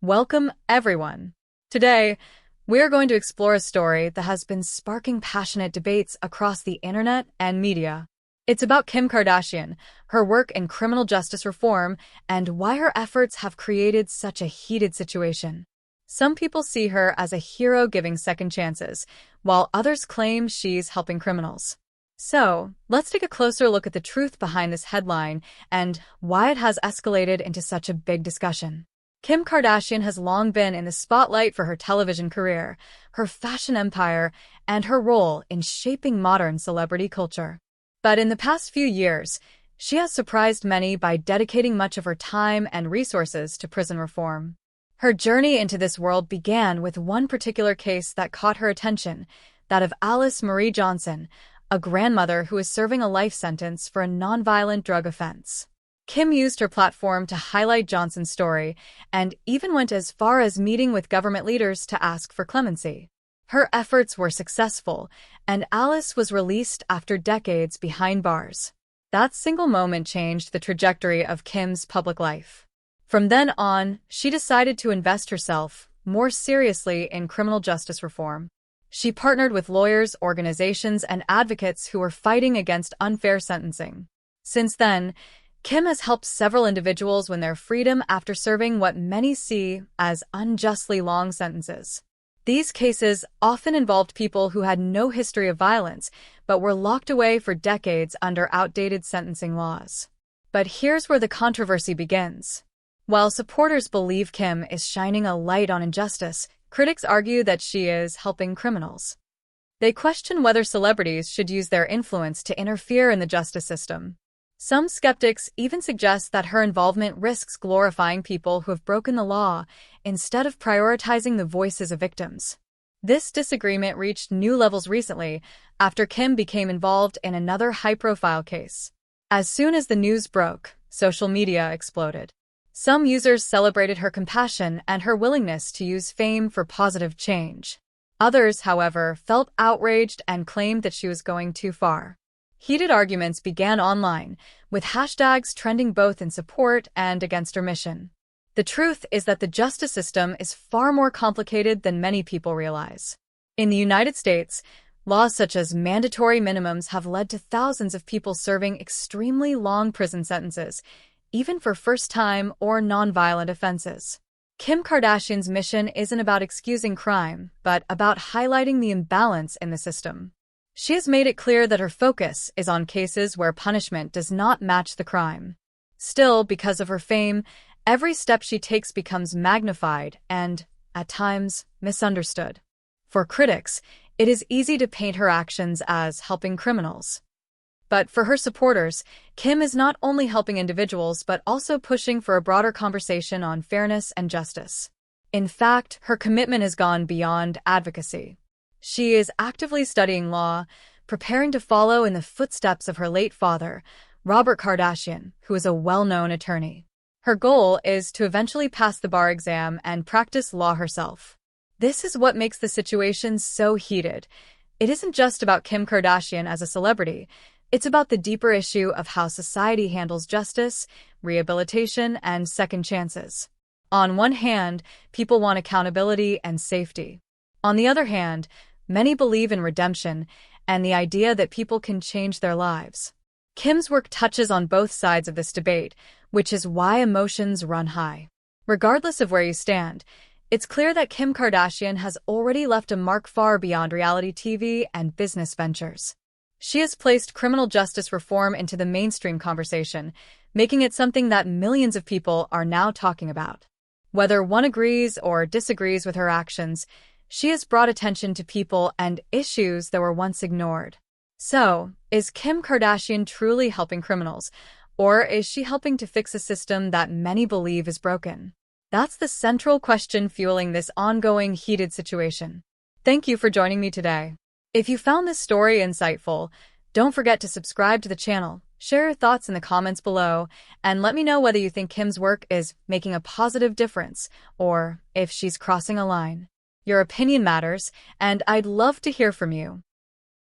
Welcome, everyone. Today, we are going to explore a story that has been sparking passionate debates across the internet and media. It's about Kim Kardashian, her work in criminal justice reform, and why her efforts have created such a heated situation. Some people see her as a hero giving second chances, while others claim she's helping criminals. So, let's take a closer look at the truth behind this headline and why it has escalated into such a big discussion. Kim Kardashian has long been in the spotlight for her television career, her fashion empire, and her role in shaping modern celebrity culture. But in the past few years, she has surprised many by dedicating much of her time and resources to prison reform. Her journey into this world began with one particular case that caught her attention, that of Alice Marie Johnson, a grandmother who is serving a life sentence for a nonviolent drug offense. Kim used her platform to highlight Johnson's story and even went as far as meeting with government leaders to ask for clemency. Her efforts were successful, and Alice was released after decades behind bars. That single moment changed the trajectory of Kim's public life. From then on, she decided to invest herself more seriously in criminal justice reform. She partnered with lawyers, organizations, and advocates who were fighting against unfair sentencing. Since then, Kim has helped several individuals win their freedom after serving what many see as unjustly long sentences. These cases often involved people who had no history of violence, but were locked away for decades under outdated sentencing laws. But here's where the controversy begins. While supporters believe Kim is shining a light on injustice, critics argue that she is helping criminals. They question whether celebrities should use their influence to interfere in the justice system. Some skeptics even suggest that her involvement risks glorifying people who have broken the law instead of prioritizing the voices of victims. This disagreement reached new levels recently after Kim became involved in another high-profile case. As soon as the news broke, social media exploded. Some users celebrated her compassion and her willingness to use fame for positive change. Others, however, felt outraged and claimed that she was going too far. Heated arguments began online, with hashtags trending both in support and against her mission. The truth is that the justice system is far more complicated than many people realize. In the United States, laws such as mandatory minimums have led to thousands of people serving extremely long prison sentences, even for first-time or nonviolent offenses. Kim Kardashian's mission isn't about excusing crime, but about highlighting the imbalance in the system. She has made it clear that her focus is on cases where punishment does not match the crime. Still, because of her fame, every step she takes becomes magnified and, at times, misunderstood. For critics, it is easy to paint her actions as helping criminals. But for her supporters, Kim is not only helping individuals but also pushing for a broader conversation on fairness and justice. In fact, her commitment has gone beyond advocacy. She is actively studying law, preparing to follow in the footsteps of her late father, Robert Kardashian, who is a well-known attorney. Her goal is to eventually pass the bar exam and practice law herself. This is what makes the situation so heated. It isn't just about Kim Kardashian as a celebrity. It's about the deeper issue of how society handles justice, rehabilitation, and second chances. On one hand, people want accountability and safety. On the other hand, many believe in redemption and the idea that people can change their lives. Kim's work touches on both sides of this debate, which is why emotions run high. Regardless of where you stand, it's clear that Kim Kardashian has already left a mark far beyond reality TV and business ventures. She has placed criminal justice reform into the mainstream conversation, making it something that millions of people are now talking about. Whether one agrees or disagrees with her actions, she has brought attention to people and issues that were once ignored. So, is Kim Kardashian truly helping criminals, or is she helping to fix a system that many believe is broken? That's the central question fueling this ongoing heated situation. Thank you for joining me today. If you found this story insightful, don't forget to subscribe to the channel, share your thoughts in the comments below, and let me know whether you think Kim's work is making a positive difference or if she's crossing a line. Your opinion matters, and I'd love to hear from you.